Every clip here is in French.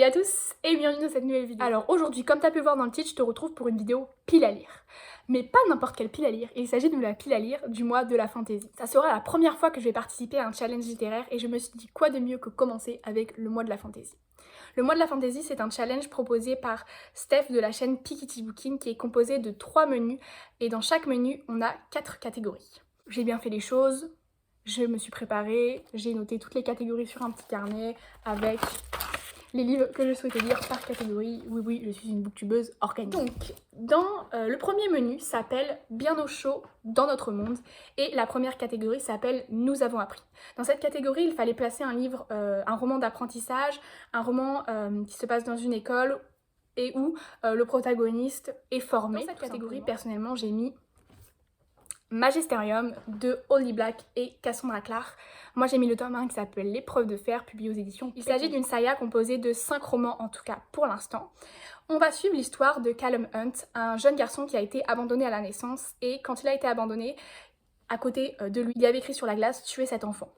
Salut à tous et bienvenue dans cette nouvelle vidéo. Alors aujourd'hui, comme tu as pu voir dans le titre, je te retrouve pour une vidéo pile à lire. Mais pas n'importe quelle pile à lire, il s'agit de la pile à lire du mois de la fantaisie. Ça sera la première fois que je vais participer à un challenge littéraire et je me suis dit quoi de mieux que commencer avec le mois de la fantaisie. Le mois de la fantaisie, c'est un challenge proposé par Steph de la chaîne Piketty Booking qui est composé de 3 menus et dans chaque menu, on a 4 catégories. J'ai bien fait les choses, je me suis préparée, j'ai noté toutes les catégories sur un petit carnet avec les livres que je souhaitais lire par catégorie. Oui, oui, je suis une booktubeuse organisée. Donc, dans le premier menu s'appelle Bien au chaud dans notre monde et la première catégorie s'appelle Nous avons appris. Dans cette catégorie, il fallait placer un livre, un roman d'apprentissage, un roman qui se passe dans une école et où le protagoniste est formé. Dans cette catégorie, personnellement, j'ai mis Magisterium de Holly Black et Cassandra Clare. Moi j'ai mis le tome 1 qui s'appelle L'épreuve de fer, publié aux éditions. Il s'agit d'une saga composée de 5 romans en tout cas pour l'instant. On va suivre l'histoire de Callum Hunt, un jeune garçon qui a été abandonné à la naissance et quand il a été abandonné, à côté de lui, il avait écrit sur la glace « Tuer cet enfant ».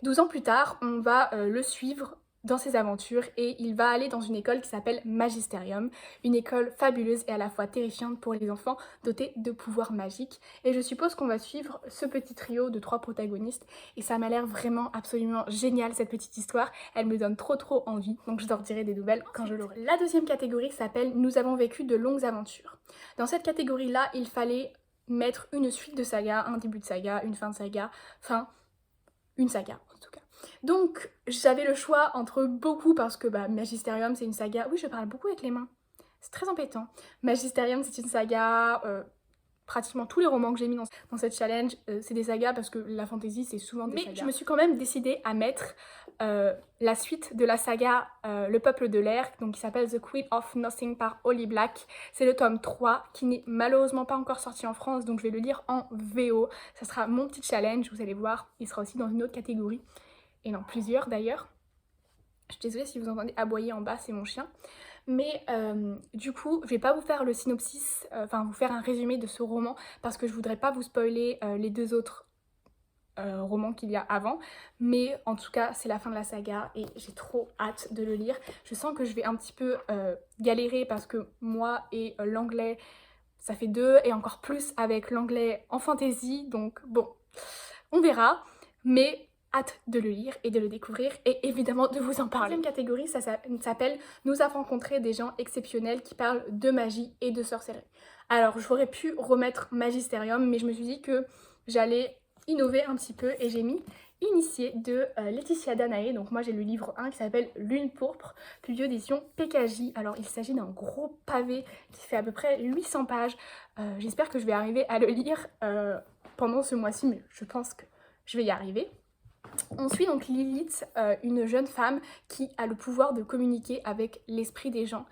12 ans plus tard, on va le suivre dans ses aventures et il va aller dans une école qui s'appelle Magisterium, une école fabuleuse et à la fois terrifiante pour les enfants dotés de pouvoirs magiques. Et je suppose qu'on va suivre ce petit trio de 3 protagonistes et ça m'a l'air vraiment absolument génial cette petite histoire, elle me donne trop envie, donc je sortirai des nouvelles quand je l'aurai. La deuxième catégorie s'appelle Nous avons vécu de longues aventures. Dans cette catégorie-là, il fallait mettre une suite de saga, un début de saga, une fin de saga, enfin une saga en tout cas. Donc j'avais le choix entre beaucoup parce que Magisterium c'est une saga, oui je parle beaucoup avec les mains, c'est très embêtant. Magisterium c'est une saga, pratiquement tous les romans que j'ai mis dans cette challenge c'est des sagas parce que la fantasy c'est souvent des sagas. Mais je me suis quand même décidée à mettre la suite de la saga Le Peuple de l'air, donc qui s'appelle The Queen of Nothing par Holly Black. C'est le tome 3 qui n'est malheureusement pas encore sorti en France, donc je vais le lire en VO. Ça sera mon petit challenge, vous allez voir, il sera aussi dans une autre catégorie, et dans plusieurs d'ailleurs. Je suis désolée si vous entendez aboyer en bas, c'est mon chien. Mais du coup, je vais pas vous faire le synopsis, enfin vous faire un résumé de ce roman parce que je voudrais pas vous spoiler les 2 autres romans qu'il y a avant. Mais en tout cas, c'est la fin de la saga et j'ai trop hâte de le lire. Je sens que je vais un petit peu galérer parce que moi et l'anglais, ça fait 2 et encore plus avec l'anglais en fantasy. Donc bon, on verra. Mais hâte de le lire et de le découvrir et évidemment de vous en parler. La deuxième catégorie, ça s'appelle Nous avons rencontré des gens exceptionnels qui parlent de magie et de sorcellerie. Alors j'aurais pu remettre Magisterium mais je me suis dit que j'allais innover un petit peu et j'ai mis Initié de Laetitia Danae. Donc moi j'ai le livre 1 qui s'appelle Lune pourpre, publié aux éditions PKJ. Alors il s'agit d'un gros pavé qui fait à peu près 800 pages. J'espère que je vais arriver à le lire pendant ce mois-ci mais je pense que je vais y arriver. On suit donc Lilith, une jeune femme qui a le pouvoir de communiquer avec l'esprit des gens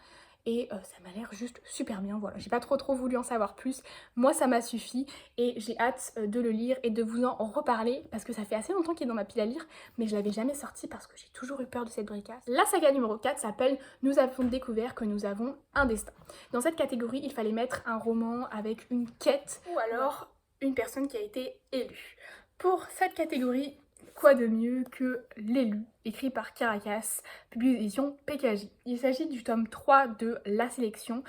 et ça m'a l'air juste super bien, voilà, j'ai pas trop voulu en savoir plus, moi ça m'a suffi et j'ai hâte de le lire et de vous en reparler parce que ça fait assez longtemps qu'il est dans ma pile à lire mais je l'avais jamais sorti parce que j'ai toujours eu peur de cette bricasse. La saga numéro 4 s'appelle Nous avons découvert que nous avons un destin. Dans cette catégorie, il fallait mettre un roman avec une quête ou alors une personne qui a été élue. Pour cette catégorie, quoi de mieux que L'élu, écrit par Caracas, publié aux éditions PKJ. Il s'agit du tome 3 de La Sélection.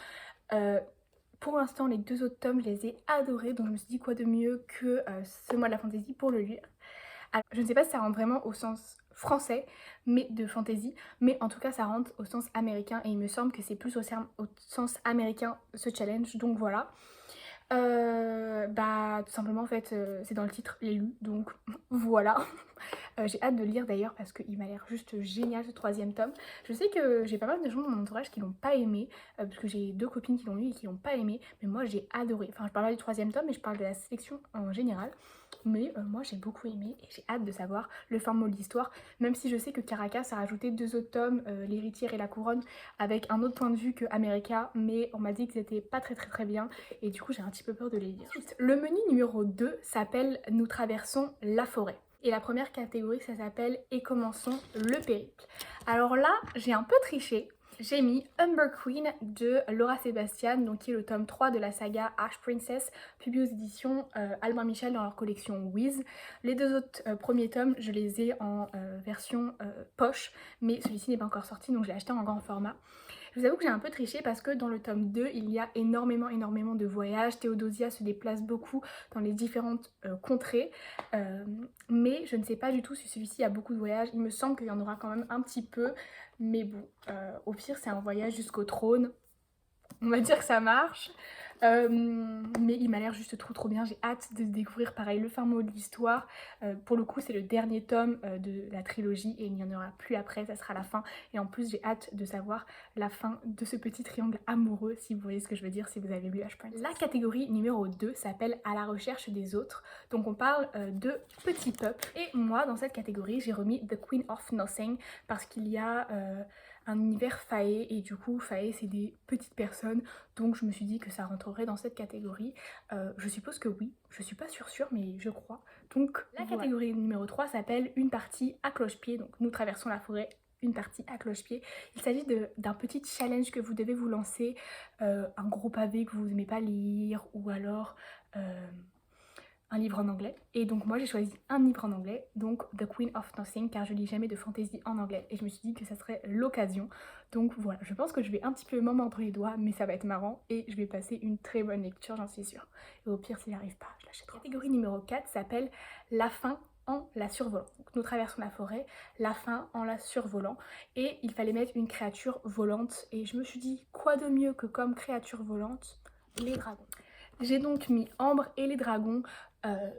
Pour l'instant, les 2 autres tomes, je les ai adorés, donc je me suis dit quoi de mieux que ce mois de la fantaisie pour le lire. Alors, je ne sais pas si ça rentre vraiment au sens français mais de fantasy, mais en tout cas ça rentre au sens américain et il me semble que c'est plus au sens américain ce challenge, donc voilà. Tout simplement en fait c'est dans le titre L'élu, donc voilà. J'ai hâte de le lire d'ailleurs parce qu'il m'a l'air juste génial ce 3e tome. Je sais que j'ai pas mal de gens dans mon entourage qui l'ont pas aimé, parce que j'ai 2 copines qui l'ont lu et qui l'ont pas aimé, mais moi j'ai adoré. Enfin je parle pas du 3e tome mais je parle de la sélection en général. Mais moi j'ai beaucoup aimé et j'ai hâte de savoir le fin mot de l'histoire, même si je sais que Caracas a rajouté 2 autres tomes, L'héritière et la couronne, avec un autre point de vue que America, mais on m'a dit que c'était pas très bien et du coup j'ai un petit peu peur de les lire. Ensuite, le menu numéro 2 s'appelle Nous traversons la forêt. Et la première catégorie ça s'appelle Et commençons le périple. Alors là j'ai un peu triché J'ai mis Umber Queen de Laura Sebastian, donc qui est le tome 3 de la saga Ash Princess, publié aux éditions Albin Michel dans leur collection Wiz. Les deux autres premiers tomes, je les ai en version poche, mais celui-ci n'est pas encore sorti, donc je l'ai acheté en grand format. Je vous avoue que j'ai un peu triché parce que dans le tome 2, il y a énormément de voyages. Théodosia se déplace beaucoup dans les différentes contrées. Mais je ne sais pas du tout si celui-ci a beaucoup de voyages. Il me semble qu'il y en aura quand même un petit peu. Mais bon, au pire, c'est un voyage jusqu'au trône. On va dire que ça marche. Mais il m'a l'air juste trop bien. J'ai hâte de découvrir pareil le fin mot de l'histoire. Pour le coup, c'est le dernier tome de la trilogie et il n'y en aura plus après, ça sera la fin. Et en plus, j'ai hâte de savoir la fin de ce petit triangle amoureux, si vous voyez ce que je veux dire, si vous avez lu Ash Princess. La catégorie numéro 2 s'appelle À la recherche des autres. Donc on parle de petits peuples. Et moi, dans cette catégorie, j'ai remis The Queen of Nothing parce qu'il y a un univers fae et du coup fae c'est des petites personnes, donc je me suis dit que ça rentrerait dans cette catégorie. Je suppose que oui, je suis pas sûre mais je crois. Donc la catégorie numéro 3 s'appelle Une partie à cloche-pied, donc nous traversons la forêt, une partie à cloche-pied. Il s'agit d'un petit challenge que vous devez vous lancer, un gros pavé que vous n'aimez pas lire ou alors un livre en anglais. Et donc moi j'ai choisi un livre en anglais, donc The Queen of Nothing, car je lis jamais de fantasy en anglais et je me suis dit que ça serait l'occasion. Donc voilà, je pense que je vais un petit peu m'en mordre les doigts, mais ça va être marrant et je vais passer une très bonne lecture, j'en suis sûre. Et au pire, s'il n'arrive pas, je l'achèterai. La catégorie numéro 4 s'appelle La fin en la survolant. Donc nous traversons la forêt, la fin en la survolant, et il fallait mettre une créature volante et je me suis dit quoi de mieux que comme créature volante, les dragons. J'ai donc mis Ambre et les dragons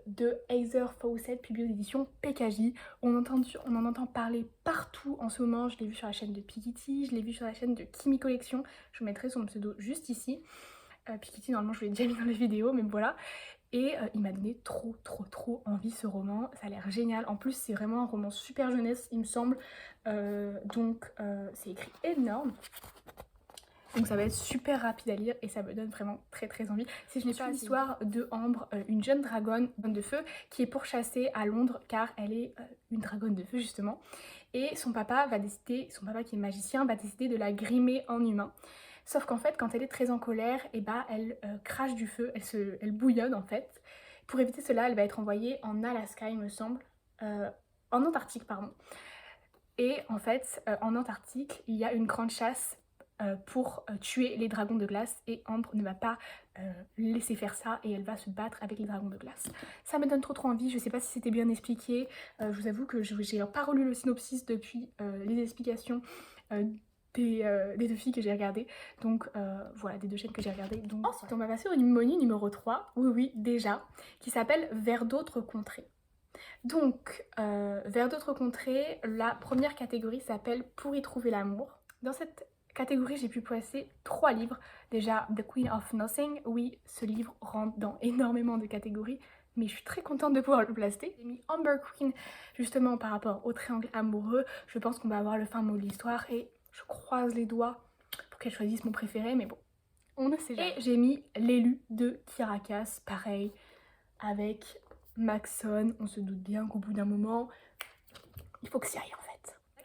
de Heather Fawcett, publié aux éditions PKJ. On en entend parler partout en ce moment. Je l'ai vu sur la chaîne de Piketty, je l'ai vu sur la chaîne de Kimi Collection. Je vous mettrai son pseudo juste ici. Piketty, normalement, je l'ai déjà mis dans la vidéo, mais voilà. Et il m'a donné trop envie ce roman. Ça a l'air génial. En plus, c'est vraiment un roman super jeunesse, il me semble. Donc, c'est écrit énorme. Donc ça va être super rapide à lire et ça me donne vraiment très envie. Si je n'ai pas l'histoire de Ambre, une jeune dragonne de feu qui est pourchassée à Londres car elle est une dragonne de feu justement. Et son papa qui est magicien, va décider de la grimer en humain. Sauf qu'en fait, quand elle est très en colère, et bah, elle crache du feu, elle bouillonne en fait. Pour éviter cela, elle va être envoyée en Alaska, il me semble, en Antarctique, pardon. Et en fait, en Antarctique, il y a une grande chasse pour tuer les dragons de glace et Ambre ne va pas laisser faire ça et elle va se battre avec les dragons de glace. Ça me donne trop envie, je sais pas si c'était bien expliqué, je vous avoue que j'ai pas relu le synopsis depuis les explications des deux filles que j'ai regardées, donc voilà, des deux chaînes que j'ai regardées. Donc ensuite on va passer au menu numéro 3, oui déjà, qui s'appelle Vers d'autres contrées. Donc, vers d'autres contrées, la première catégorie s'appelle Pour y trouver l'amour. Dans cette catégorie, j'ai pu placer 3 livres. Déjà, The Queen of Nothing. Oui, ce livre rentre dans énormément de catégories, mais je suis très contente de pouvoir le placer. J'ai mis Amber Queen, justement par rapport au triangle amoureux. Je pense qu'on va avoir le fin mot de l'histoire et je croise les doigts pour qu'elle choisisse mon préféré, mais bon, on ne sait jamais. Et j'ai mis L'élu de Kyrakas, pareil, avec Maxon. On se doute bien qu'au bout d'un moment, il faut que ça aille en fait.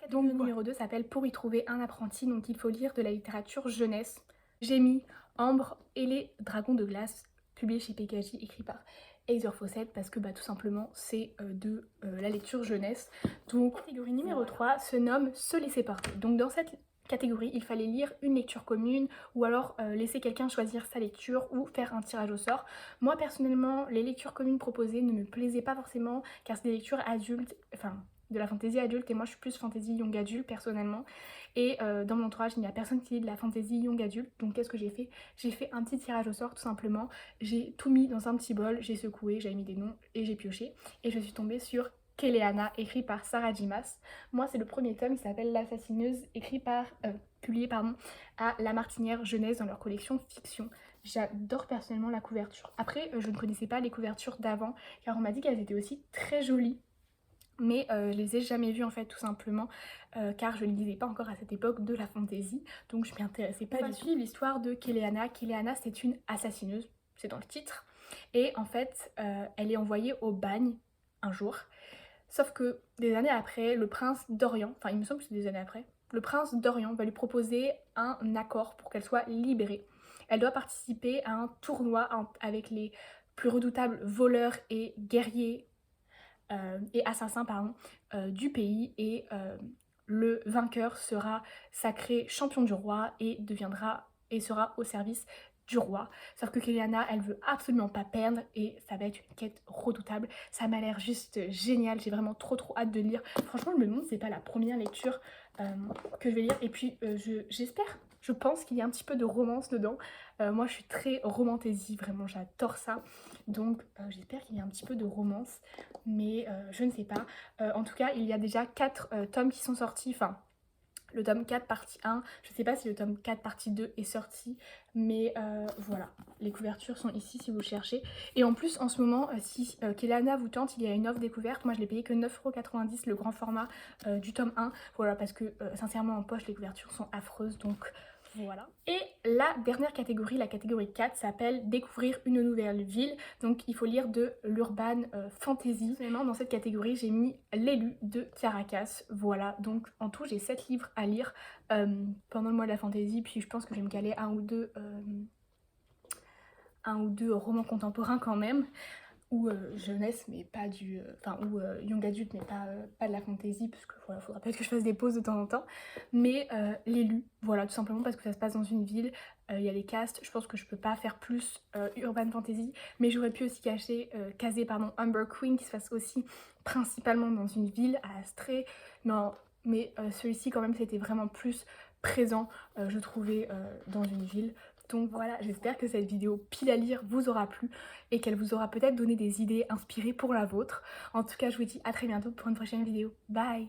Donc le numéro 2 s'appelle Pour y trouver un apprenti, donc il faut lire de la littérature jeunesse. J'ai mis Ambre et les dragons de glace, publié chez PKJ, écrit par Heather Fawcett, parce que bah, tout simplement c'est de la lecture jeunesse. Donc la catégorie numéro 3 se nomme Se laisser porter. Donc dans cette catégorie, il fallait lire une lecture commune ou alors laisser quelqu'un choisir sa lecture ou faire un tirage au sort. Moi personnellement, les lectures communes proposées ne me plaisaient pas forcément car c'est des lectures adultes, enfin de la fantaisie adulte et moi je suis plus fantaisie young adulte personnellement et dans mon entourage il n'y a personne qui lit de la fantaisie young adulte, donc qu'est-ce que j'ai fait? J'ai fait un petit tirage au sort tout simplement, j'ai tout mis dans un petit bol, j'ai secoué, j'ai mis des noms et j'ai pioché et je suis tombée sur Keleana, écrit par Sarah J. Maas. Moi c'est le premier tome, il s'appelle L'Assassineuse, publié à La Martinière Jeunesse dans leur collection fiction. J'adore personnellement la couverture. Après je ne connaissais pas les couvertures d'avant car on m'a dit qu'elles étaient aussi très jolies. Mais je les ai jamais vues en fait tout simplement car je ne lisais pas encore à cette époque de la fantasy, donc je m'y intéressais pas du tout. Suivre l'histoire de Keleana. Keleana c'est une assassineuse, c'est dans le titre, et en fait elle est envoyée au bagne un jour, sauf que des années après, le prince d'Orient, enfin il me semble que c'est des années après, le prince d'Orient va lui proposer un accord pour qu'elle soit libérée. Elle doit participer à un tournoi avec les plus redoutables voleurs et guerriers et assassins du pays, et le vainqueur sera sacré champion du roi et sera au service du roi. Sauf que Kiliana, elle veut absolument pas perdre et ça va être une quête redoutable. Ça m'a l'air juste génial, j'ai vraiment trop hâte de lire. Franchement, je me demande si c'est pas la première lecture que je vais lire. Et puis j'espère, je pense qu'il y a un petit peu de romance dedans. Moi je suis très romantaisie, vraiment j'adore ça. Donc j'espère qu'il y a un petit peu de romance, mais je ne sais pas. En tout cas, il y a déjà 4 tomes qui sont sortis, enfin le tome 4 partie 1, je sais pas si le tome 4 partie 2 est sorti, mais voilà, les couvertures sont ici si vous cherchez. Et en plus, en ce moment, si Kiliana vous tente, il y a une offre découverte. Moi je l'ai payé que 9,90 € le grand format du tome 1, voilà, parce que sincèrement en poche les couvertures sont affreuses, donc voilà. Et la dernière catégorie, la catégorie 4, s'appelle découvrir une nouvelle ville. Donc il faut lire de l'urban fantasy. Finalement, dans cette catégorie, j'ai mis L'élu de Caracas. Voilà, donc en tout, j'ai 7 livres à lire pendant le mois de la fantasy. Puis je pense que je vais me caler un ou deux romans contemporains quand même. Ou jeunesse, mais pas du... ou young adulte, mais pas de la fantasy, parce que voilà, faudra peut-être que je fasse des pauses de temps en temps. Mais l'élu, voilà, tout simplement parce que ça se passe dans une ville, il y a les castes, je pense que je peux pas faire plus urban fantasy, mais j'aurais pu aussi caser Umber Queen, qui se passe aussi principalement dans une ville, à Astray, mais celui-ci quand même c'était vraiment plus présent, je trouvais, dans une ville. Donc voilà, j'espère que cette vidéo pile à lire vous aura plu et qu'elle vous aura peut-être donné des idées inspirées pour la vôtre. En tout cas, je vous dis à très bientôt pour une prochaine vidéo. Bye!